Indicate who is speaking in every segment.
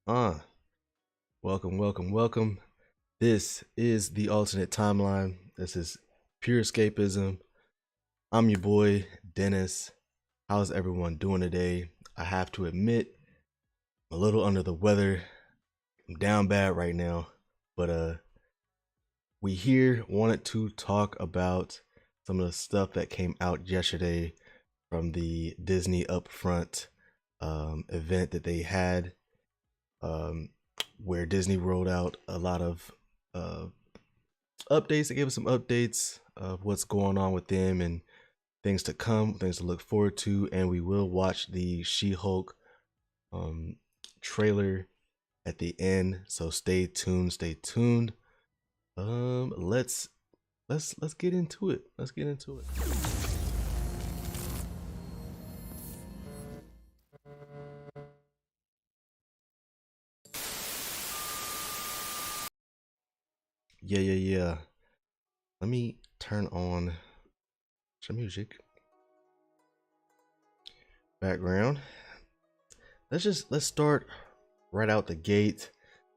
Speaker 1: Ah, welcome. This is the alternate timeline. This is pure escapism. I'm your boy, Dennis. How's everyone doing today? I have to admit, I'm a little under the weather. I'm down bad right now. But we here wanted to talk about some of the stuff that came out yesterday from the Disney Upfront event that they had. Um, where Disney rolled out a lot of uh, updates. They gave us some updates of what's going on with them and things to come, things to look forward to, and we will watch the She-Hulk um, trailer at the end. So stay tuned. Stay tuned. Let's get into it. Let's get into it. Yeah. Let me turn on some music. Background. Let's start right out the gate.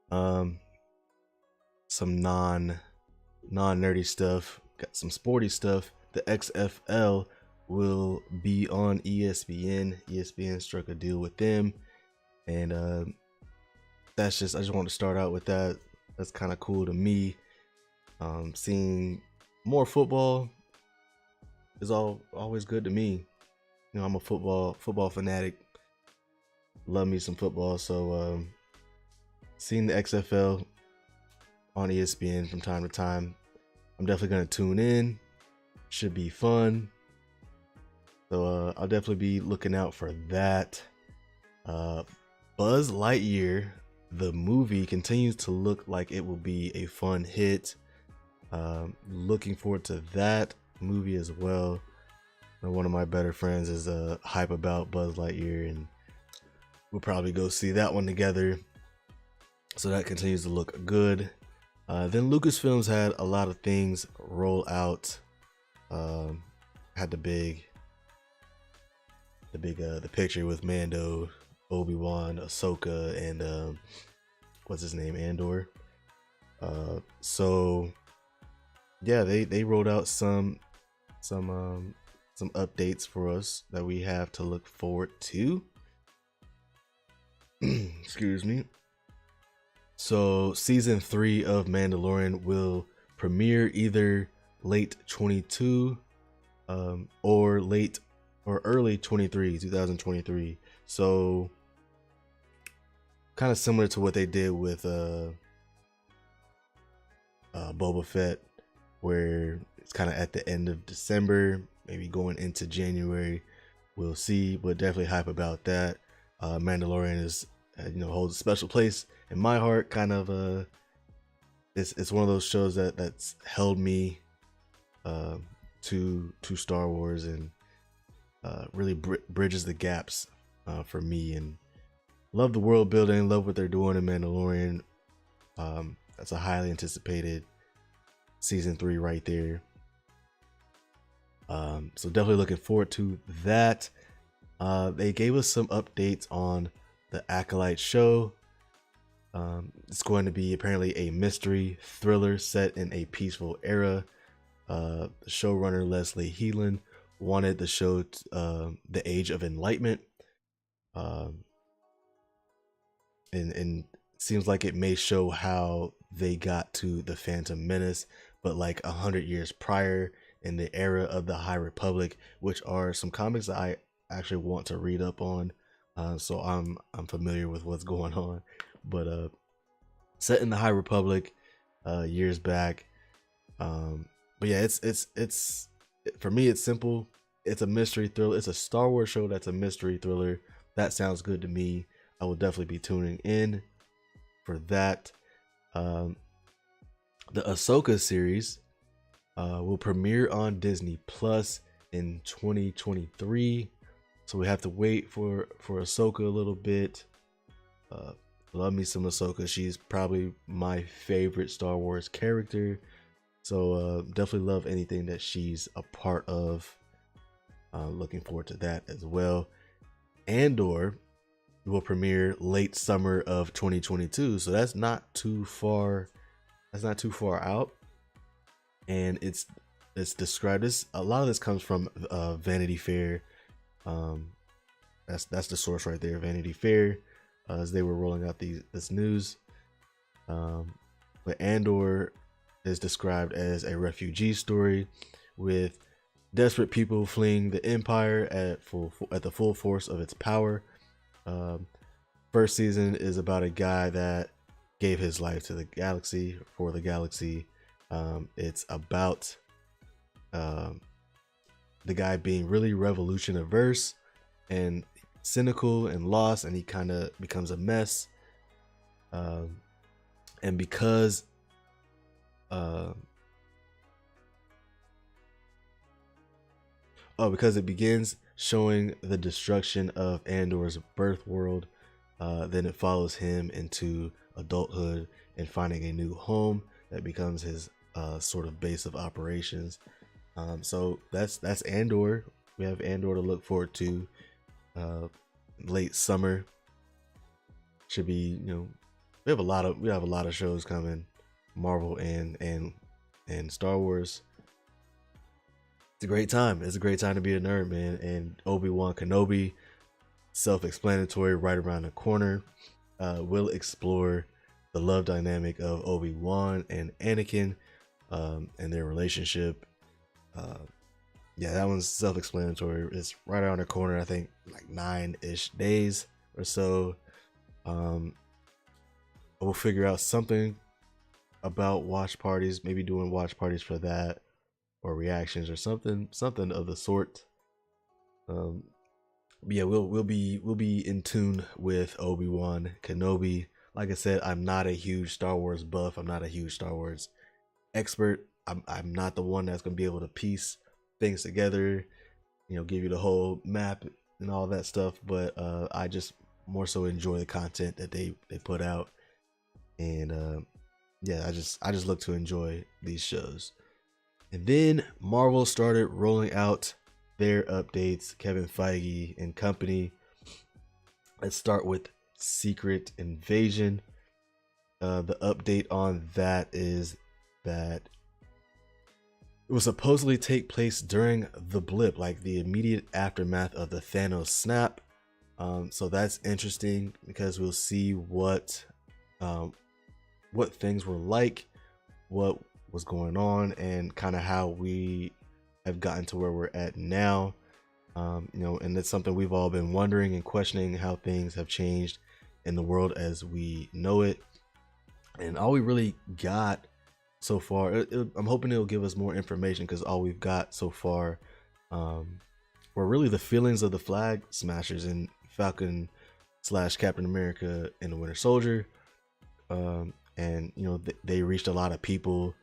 Speaker 1: Um, some non nerdy stuff. Got some sporty stuff. The XFL will be on ESPN. ESPN struck a deal with them, and that's just I just want to start out with that. That's kind of cool to me. Seeing more football is always good to me. You know, I'm a football fanatic. Love me some football, so seeing the XFL on ESPN from time to time, I'm definitely gonna tune in. Should be fun. So I'll definitely be looking out for that. Uh, Buzz Lightyear, the movie, continues to look like it will be a fun hit. Looking forward to that movie as well. One of my better friends is hype about Buzz Lightyear, and we'll probably go see that one together. So that continues to look good. Then Lucasfilms had a lot of things roll out. Had the picture with Mando, Obi-Wan, Ahsoka, and what's his name, Andor. So yeah, they rolled out some updates for us that we have to look forward to. Excuse me. So season 3 of Mandalorian will premiere either late 22 or late or early 2023. So kind of similar to what they did with Boba Fett, where it's kind of at the end of December, maybe going into January. We'll see, but definitely hype about that. Mandalorian is holds a special place in my heart. Kind of it's one of those shows that's held me to Star Wars, and really bridges the gaps for me, and love the world building, love what they're doing in Mandalorian. That's a highly anticipated season 3 right there. So definitely looking forward to that. They gave us some updates on the Acolyte show. It's going to be apparently a mystery thriller set in a peaceful era. The showrunner Leslie Heelan wanted the show the Age of Enlightenment, and seems like it may show how they got to the Phantom Menace, but like 100 years prior, in the era of the High Republic, which are some comics that I actually want to read up on. So I'm familiar with what's going on, but set in the High Republic, years back. But yeah, it's for me, it's simple. It's a mystery thriller. It's a Star Wars show that's a mystery thriller. That sounds good to me. I will definitely be tuning in for that. The Ahsoka series will premiere on Disney Plus in 2023. So we have to wait for Ahsoka a little bit. Love me some Ahsoka. She's probably my favorite Star Wars character. So definitely love anything that she's a part of. Looking forward to that as well. Andor will premiere late summer of 2022. So that's not too far. That's not too far out. And it's described as a lot of this comes from Vanity Fair. That's the source right there, Vanity Fair, as they were rolling out this news. But Andor is described as a refugee story with desperate people fleeing the Empire at the full force of its power. First season is about a guy that gave his life to the galaxy, for the galaxy. It's about the guy being really revolution averse and cynical and lost, and he kind of becomes a mess. And because because it begins showing the destruction of Andor's birth world, then it follows him into adulthood and finding a new home that becomes his sort of base of operations. So that's Andor. We have Andor to look forward to. Late summer should be, we have a lot of shows coming, Marvel and Star Wars. It's a great time. It's a great time to be a nerd, man. And Obi-Wan Kenobi, self-explanatory, right around the corner. We'll explore the love dynamic of Obi-Wan and Anakin, and their relationship. Yeah, that one's self-explanatory. It's right around the corner. I think like 9-ish days or so. We'll figure out something about watch parties, maybe doing watch parties for that, or reactions or something of the sort. Yeah, we'll be in tune with Obi-Wan Kenobi. Like I said, I'm not a huge Star Wars buff. I'm not a huge Star Wars expert. I'm not the one that's gonna be able to piece things together, give you the whole map and all that stuff. But I just more so enjoy the content that they put out, and yeah, I just look to enjoy these shows. And then Marvel started rolling out their updates, Kevin Feige and company. Let's start with Secret Invasion. The update on that is that it will supposedly take place during the blip, like the immediate aftermath of the Thanos snap. So that's interesting because we'll see what things were like, what was going on, and kind of how we have gotten to where we're at now. And it's something we've all been wondering and questioning, how things have changed in the world as we know it. And all we really got so far, I'm hoping it'll give us more information, because all we've got so far were really the feelings of the Flag Smashers and Falcon / Captain America and the Winter Soldier. And they reached a lot of people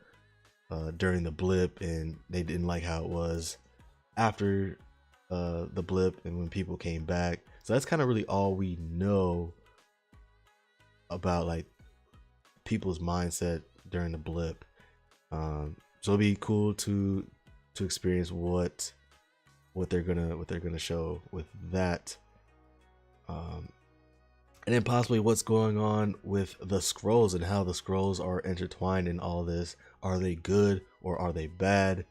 Speaker 1: during the blip, and they didn't like how it was after the blip and when people came back. So that's kind of really all we know about, like, people's mindset during the blip. So it'll be cool to experience what they're gonna show with that, and then possibly what's going on with the Skrulls and how the Skrulls are intertwined in all this. Are they good or are they bad?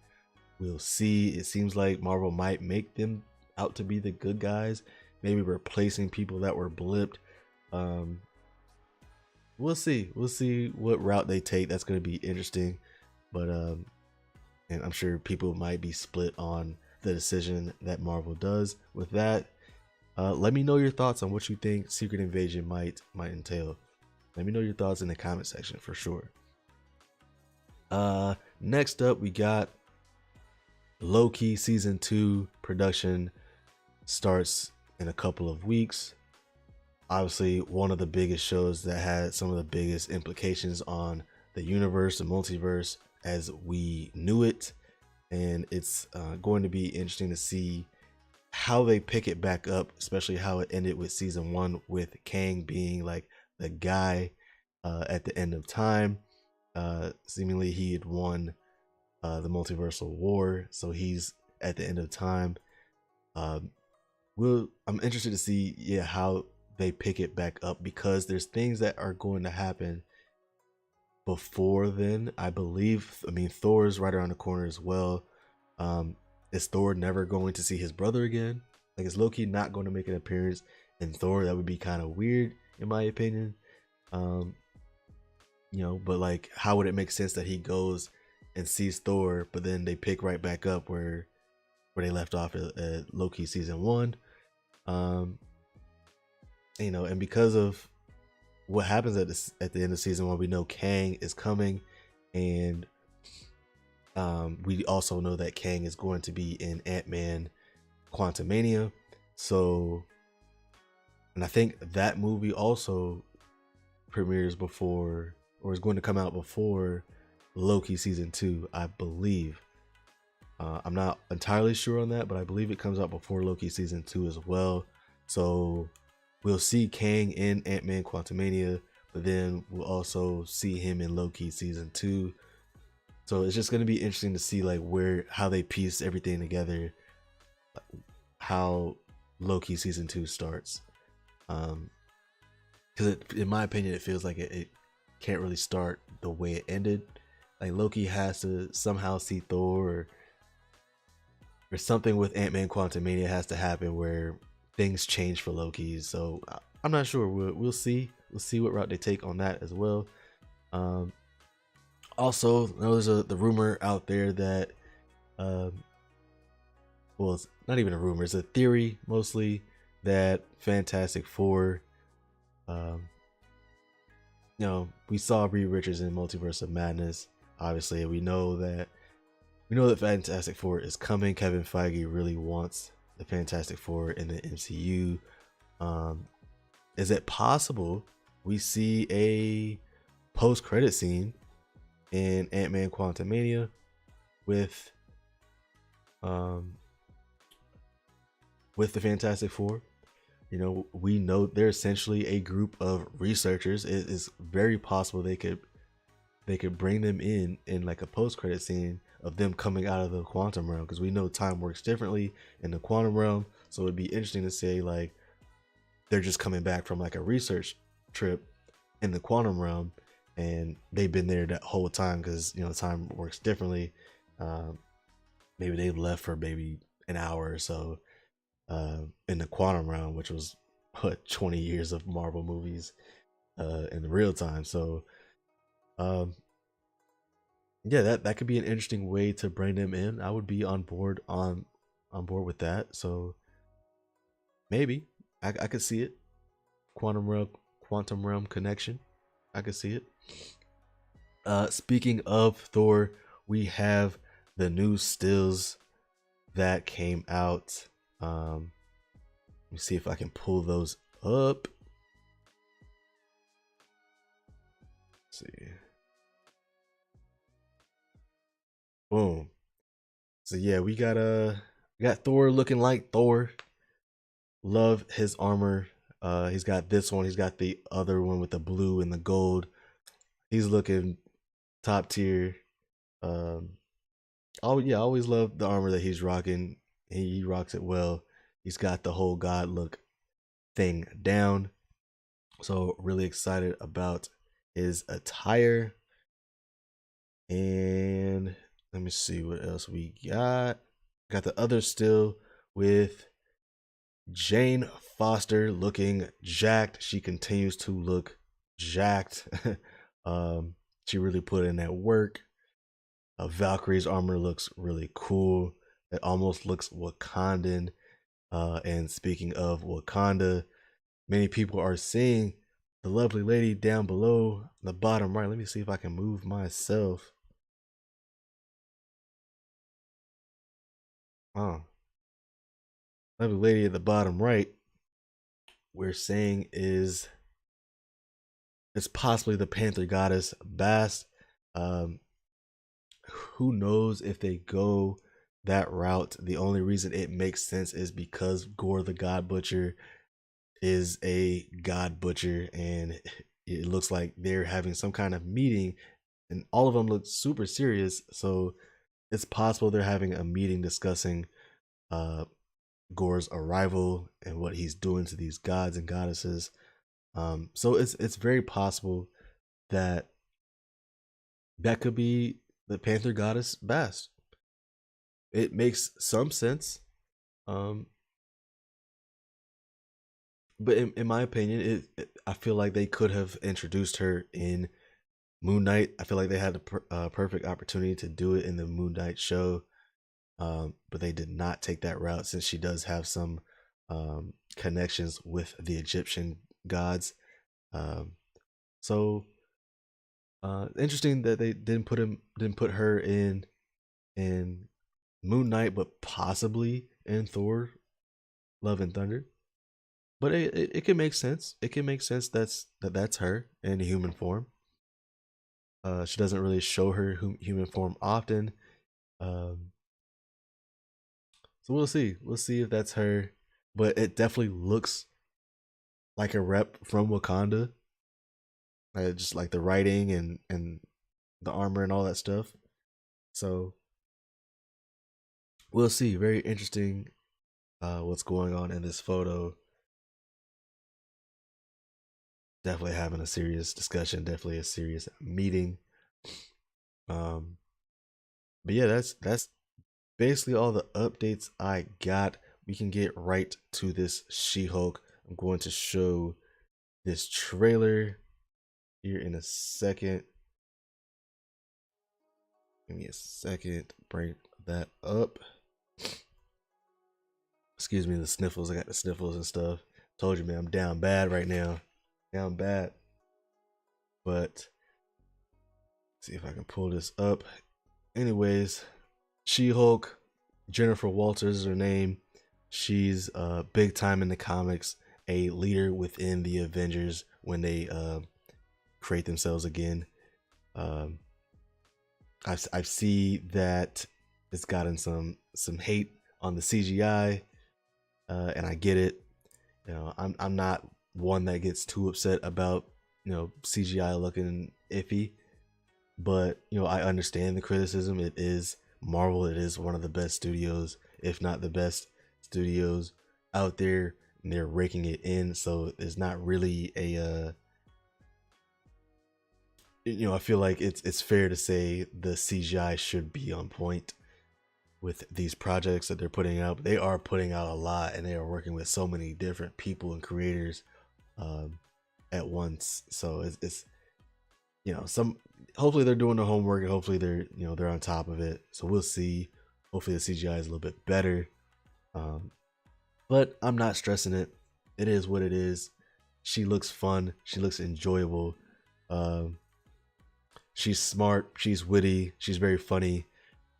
Speaker 1: We'll see. It seems like Marvel might make them out to be the good guys, maybe replacing people that were blipped. We'll see what route they take. That's going to be interesting. But and I'm sure people might be split on the decision that Marvel does with that. Let me know your thoughts on what you think Secret Invasion might entail. Let me know your thoughts in the comment section for sure. Next up, we got Loki Season 2 production starts in a couple of weeks. Obviously, one of the biggest shows that had some of the biggest implications on the universe, the multiverse as we knew it. And it's going to be interesting to see how they pick it back up, especially how it ended with season 1, with Kang being like the guy at the end of time. Seemingly he had won the multiversal war, so he's at the end of time. I'm interested to see how they pick it back up, because there's things that are going to happen before then, I believe. I mean, Thor's right around the corner as well. Is Thor never going to see his brother again? Like, is Loki not going to make an appearance in Thor? That would be kind of weird, in my opinion. Um, but like, how would it make sense that he goes and sees Thor, but then they pick right back up where they left off at Loki Season 1? And because of what happens at the end of season 1, we know Kang is coming, and we also know that Kang is going to be in Ant-Man Quantumania. So, and I think that movie also premieres before, or is going to come out before, Loki Season 2, I believe. I'm not entirely sure on that, but I believe it comes out before Loki Season 2 as well. So we'll see Kang in Ant-Man Quantumania, but then we'll also see him in Loki Season 2. So it's just going to be interesting to see like how they piece everything together, how Loki Season 2 starts. Because in my opinion, it feels like it can't really start the way it ended. Like, Loki has to somehow see Thor, or something with Ant-Man Quantumania has to happen where things change for Loki. So I'm not sure. We'll see. We'll see what route they take on that as well. Also, there's the rumor out there that, well, it's not even a rumor. It's a theory mostly that Fantastic Four. We saw Reed Richards in Multiverse of Madness, obviously, and we know that Fantastic Four is coming. Kevin Feige really wants the Fantastic Four in the MCU. Is it possible we see a post-credit scene in Ant-Man Quantumania with the Fantastic Four? We know they're essentially a group of researchers. It is very possible they could bring them in like a post-credit scene of them coming out of the quantum realm, because we know time works differently in the quantum realm. So it'd be interesting to say like they're just coming back from like a research trip in the quantum realm, and they've been there that whole time, because time works differently. Maybe they left for maybe an hour or so in the quantum realm, which was 20 years of Marvel movies in the real time. So yeah, that could be an interesting way to bring them in. I would be on board with that. So maybe I could see it. Quantum realm connection. I could see it. Speaking of Thor, we have the new stills that came out. Let me see if I can pull those up. Let's see. Boom. So yeah, we got Thor looking like Thor. Love his armor. He's got this one. He's got the other one with the blue and the gold. He's looking top tier. I always love the armor that he's rocking. He rocks it well. He's got the whole God look thing down. So really excited about his attire. And let me see what else we got. Got the other still with Jane Foster looking jacked. She continues to look jacked. She really put in that work. Valkyrie's armor looks really cool. It almost looks Wakandan. And speaking of Wakanda, many people are seeing the lovely lady down below the bottom right. Let me see if I can move myself. Lovely lady at the bottom right, we're saying it's possibly the Panther Goddess Bast. Who knows if they go that route? The only reason it makes sense is because Gore the God Butcher is a God Butcher, and it looks like they're having some kind of meeting, and all of them look super serious. So it's possible they're having a meeting discussing Gore's arrival and what he's doing to these gods and goddesses. So it's very possible that that could be the Panther Goddess Bast. It makes some sense. But in my opinion, I feel like they could have introduced her in Moon Knight. I feel like they had the perfect opportunity to do it in the Moon Knight show, but they did not take that route since she does have some connections with the Egyptian gods. So interesting that they didn't put her in Moon Knight, but possibly in Thor: Love and Thunder. But it can make sense. It can make sense that's her in human form. She doesn't really show her human form often. So we'll see. We'll see if that's her. But it definitely looks like a rep from Wakanda. Just like the writing and the armor and all that stuff. So we'll see. Very interesting what's going on in this photo. Definitely having a serious discussion, definitely a serious meeting. But yeah, that's basically all the updates I got. We can get right to this She-Hulk. I'm going to show this trailer here in a second. Give me a second, bring that up. Excuse me, the sniffles. I got the sniffles and stuff. Told you, man, I'm down bad right now. Down bad. But see if I can pull this up. Anyways, She-Hulk, Jennifer Walters is her name. She's big time in the comics, a leader within the Avengers when they create themselves again. I see that it's gotten some hate on the CGI, and I get it. You know, I'm not one that gets too upset about, you know, CGI looking iffy, but you know, I understand the criticism. It is Marvel. It is one of the best studios, if not the best studios out there, and they're raking it in. So it's not really a you know, I feel like it's fair to say the CGI should be on point with these projects that they're putting out. They are putting out a lot, and they are working with so many different people and creators at once. So it's you know, hopefully they're doing their homework, and hopefully they're, you know, they're on top of it. So we'll see. Hopefully the CGI is a little bit better, but I'm not stressing it. It is what it is. She looks fun. She looks enjoyable. She's smart. She's witty. She's very funny,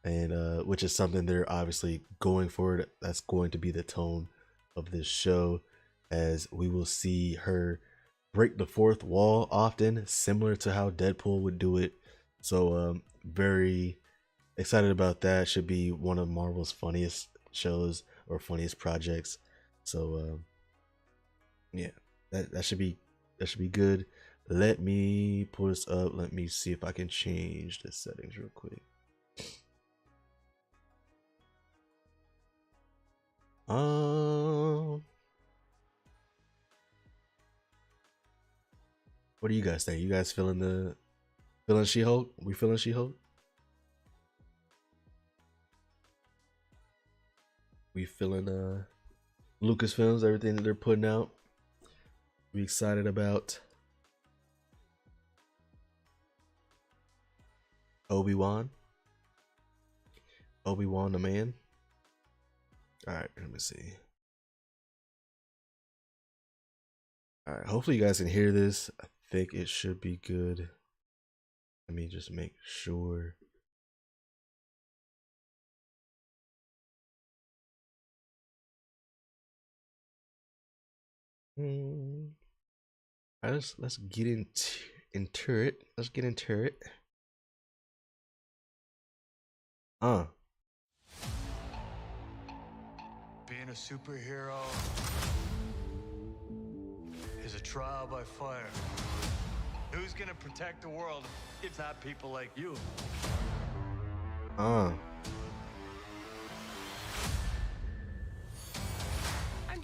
Speaker 1: and which is something they're obviously going for. That's going to be the tone of this show, as we will see her break the fourth wall often, similar to how Deadpool would do it. So very excited about that. Should be one of Marvel's funniest shows or funniest projects. So yeah, that should be good. Let me pull this up. Let me see if I can change the settings real quick. What do you guys think? You guys feeling She-Hulk? We feeling She-Hulk? We feeling Lucasfilms, everything that they're putting out? We excited about Obi-Wan the man. All right, let me see. All right, hopefully you guys can hear this. I think it should be good. Let me just make sure. All right, let's get into it. Let's get into it.
Speaker 2: Being a superhero is a trial by fire. Who's gonna protect the world if not people like you?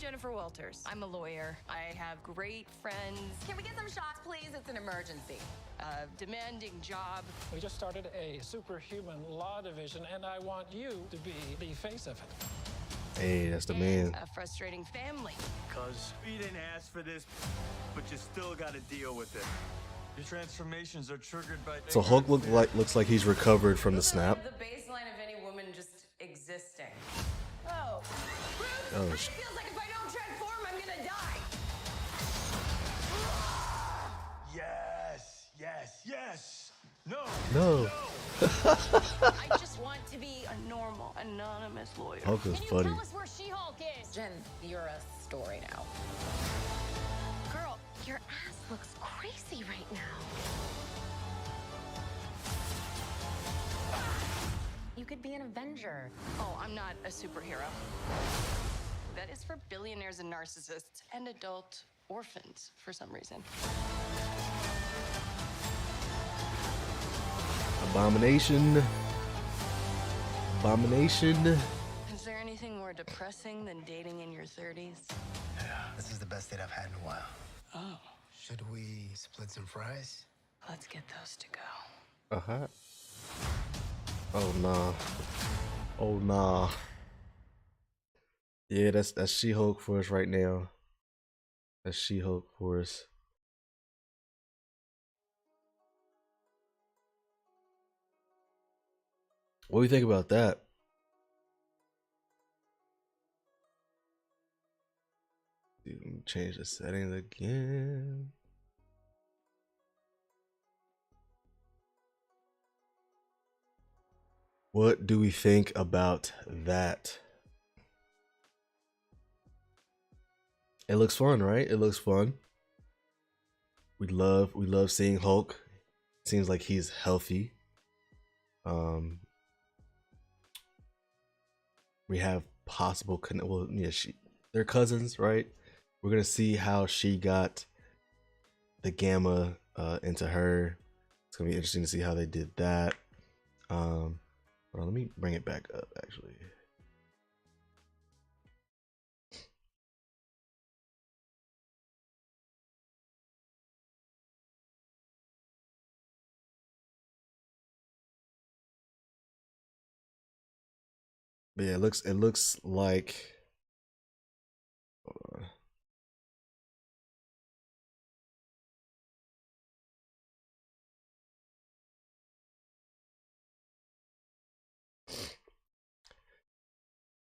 Speaker 3: Jennifer Walters. I'm a lawyer. I have great friends.
Speaker 4: Can we get some shots, please? It's an emergency.
Speaker 3: A demanding job.
Speaker 5: We just started a superhuman law division, and I want you to be the face of it.
Speaker 1: Hey, that's the man.
Speaker 3: A frustrating family.
Speaker 2: Cuz we didn't ask for this, but you still gotta deal with it. Your transformations are triggered by...
Speaker 1: So Hulk looks like he's recovered from the snap.
Speaker 4: The baseline of any woman just existing.
Speaker 3: Oh.
Speaker 1: Oh,
Speaker 4: It feels like if I don't transform, I'm gonna die.
Speaker 2: Yes, yes, yes. No.
Speaker 1: no.
Speaker 3: I just want to be a normal, anonymous lawyer.
Speaker 1: Hulk is
Speaker 3: Can you
Speaker 1: funny.
Speaker 3: tell us where She-Hulk is?
Speaker 4: Jen, you're a story now.
Speaker 3: Girl,
Speaker 4: Your ass looks crazy right now. You could be an Avenger.
Speaker 3: oh, I'm not a superhero. That is for billionaires and narcissists and adult orphans for some reason.
Speaker 1: Abomination. Abomination.
Speaker 3: Is there anything more depressing than dating in your 30s?
Speaker 6: Yeah, this is the best date I've had in a while.
Speaker 3: Oh,
Speaker 6: Should we split some fries?
Speaker 3: let's get those to go.
Speaker 1: Uh-huh. Oh nah. Oh nah. Yeah, that's She-Hulk for us right now. That's She-Hulk for us. What do you think about that? Let me change the settings again. What do we think about that? It looks fun, right? It looks fun. We love seeing Hulk. Seems like he's healthy. We have possible they're cousins, right? We're gonna see how she got the gamma into her. It's gonna be interesting to see how they did that. Hold on, let me bring it back up actually. But yeah, it looks like, hold on.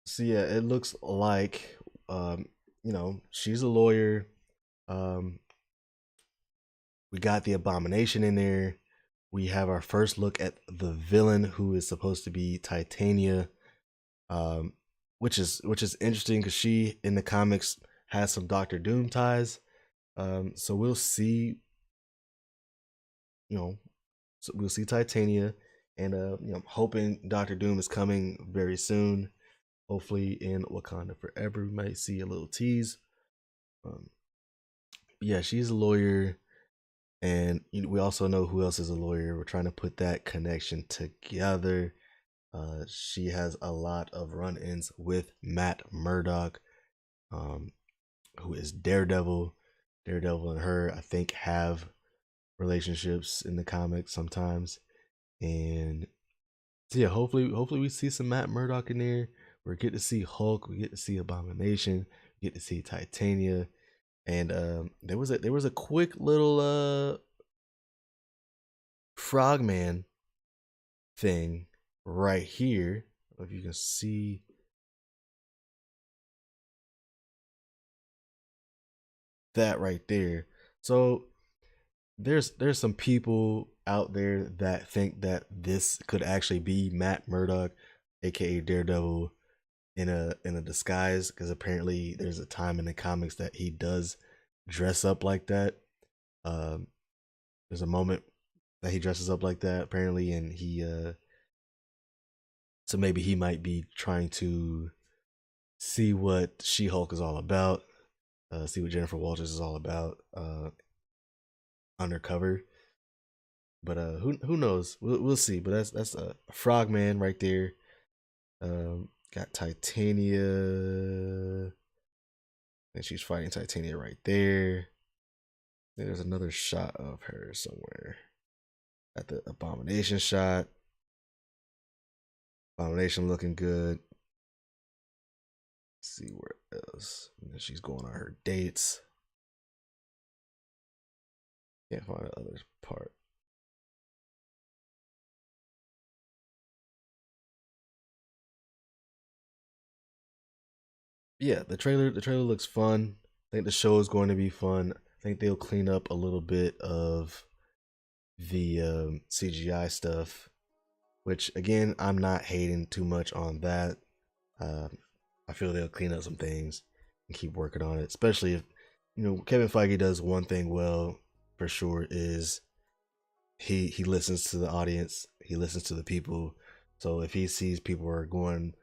Speaker 1: So yeah, it looks like she's a lawyer. We got the Abomination in there. We have our first look at the villain, who is supposed to be Titania. Which is interesting because she in the comics has some Doctor Doom ties. So we'll see, so we'll see Titania, and hoping Doctor Doom is coming very soon. Hopefully in Wakanda Forever, we might see a little tease. Yeah, she's a lawyer, and we also know who else is a lawyer. We're trying to put that connection together. She has a lot of run-ins with Matt Murdock, who is Daredevil. Daredevil and her, I think, have relationships in the comics sometimes. And so yeah, hopefully we see some Matt Murdock in there. We get to see Hulk, we get to see Abomination, we get to see Titania. And there was a quick little Frogman thing right here. I don't know if you can see that right there. So there's some people out there that think that this could actually be Matt Murdock, aka Daredevil, in a disguise, because apparently there's a time in the comics that he does dress up like that. There's a moment that he dresses up like that apparently, and he so maybe he might be trying to see what She-Hulk is all about, see what Jennifer Walters is all about undercover. But who knows? We'll see. But that's a Frogman right there. Got Titania. And she's fighting Titania right there. There's another shot of her somewhere. At the Abomination shot. Abomination looking good. Let's see where else. And then she's going on her dates. Can't find the other part. Yeah, the trailer looks fun. I think the show is going to be fun. I think they'll clean up a little bit of the CGI stuff, which again, I'm not hating too much on that. I feel they'll clean up some things and keep working on it, especially if, you know, Kevin Feige does one thing well for sure, is he listens to the audience, he listens to the people. So if he sees people are going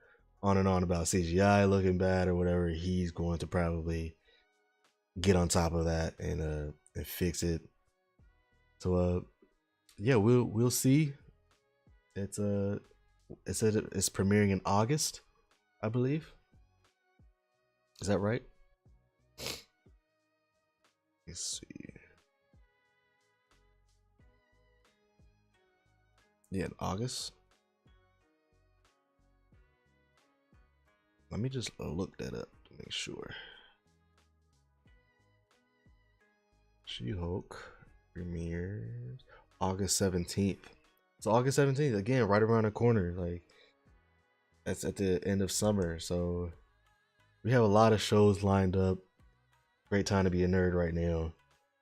Speaker 1: on and on about CGI looking bad or whatever, he's going to probably get on top of that and fix it. So yeah, we'll see. It's premiering in August, I believe. Is that right? Let's see. Yeah, in August. Let me just look that up to make sure. She-Hulk premieres August 17th. So August 17th, again, right around the corner. Like, that's at the end of summer. So we have a lot of shows lined up. Great time to be a nerd right now.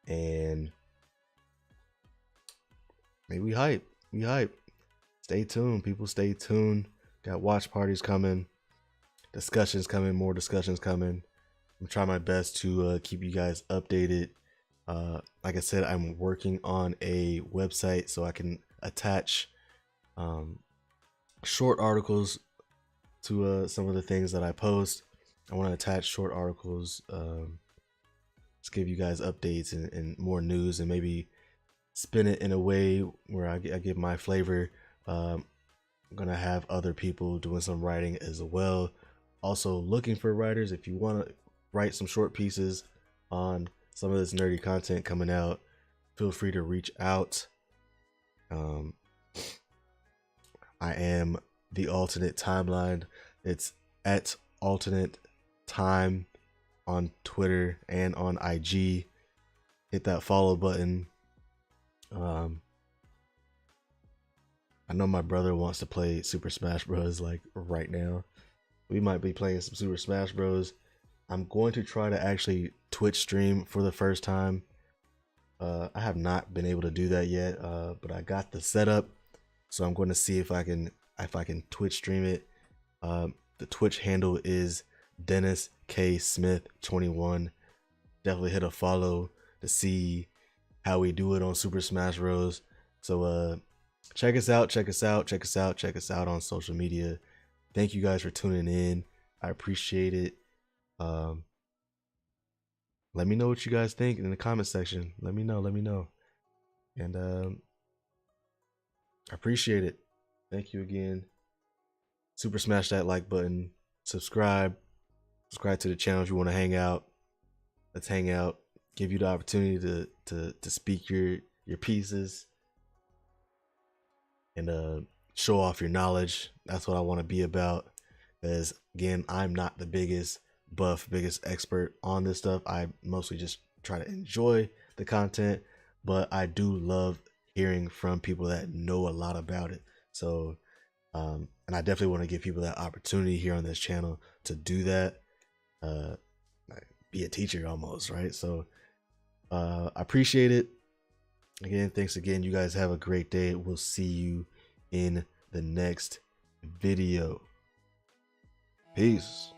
Speaker 1: And maybe we hype. We hype. Stay tuned, people. Stay tuned. Got watch parties coming. Discussions coming. More discussions coming. I'm trying my best to keep you guys updated. Like I said, I'm working on a website so I can attach short articles to some of the things that I post. I want to attach short articles, just give you guys updates and more news, and maybe spin it in a way where I give my flavor. I'm gonna have other people doing some writing as well. Also looking for writers. If you want to write some short pieces on some of this nerdy content coming out, feel free to reach out. I am the alternate timeline. It's at alternate time on Twitter and on IG. Hit that follow button. I know my brother wants to play Super Smash Bros. Like right now. We might be playing some Super Smash Bros. I'm going to try to actually Twitch stream for the first time. I have not been able to do that yet, but I got the setup, so I'm going to see if I can Twitch stream it. The Twitch handle is Dennis K Smith 21. Definitely hit a follow to see how we do it on Super Smash Bros. So check us out on social media. Thank you guys for tuning in. I appreciate it. Let me know what you guys think in the comment section. Let me know. And I appreciate it. Thank you again. Super smash that like button. Subscribe to the channel if you want to hang out. Let's hang out. Give you the opportunity to speak your pieces and show off your knowledge. That's what I want to be about. Because again, I'm not the biggest expert on this stuff. I mostly just try to enjoy the content, but I do love hearing from people that know a lot about it. So and I definitely want to give people that opportunity here on this channel to do that, be a teacher almost, right? So I appreciate it. Again, thanks again. You guys have a great day. We'll see you in the next video. Peace.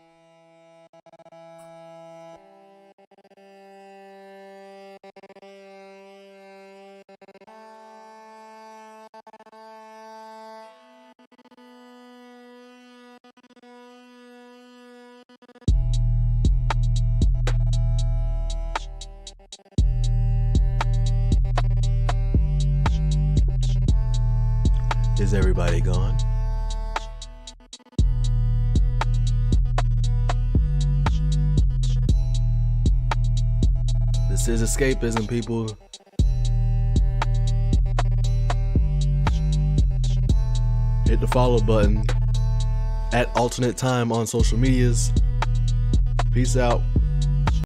Speaker 1: Is everybody gone? This is escapism, people. Hit the follow button at alternate time on social medias. Peace out.